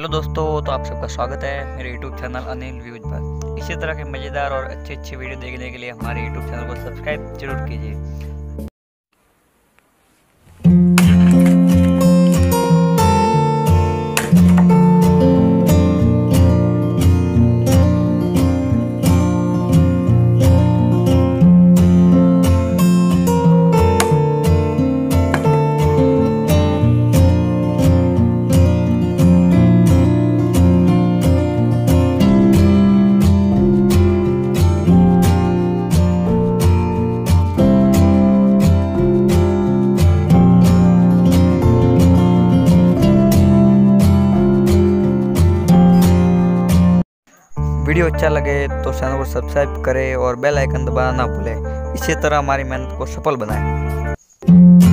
Hello दोस्तों, तो आप सबका स्वागत है मेरे यूट्यूब चैनल अनिल व्यूज पर। इसी तरह के मज़ेदार और अच्छे वीडियो देखने के लिए हमारे यूट्यूब चैनल को सब्सक्राइब जरूर कीजिए। वीडियो अच्छा लगे तो चैनल को सब्सक्राइब करें और बेल आइकन दबाना ना भूलें। इसी तरह हमारी मेहनत को सफल बनाएं।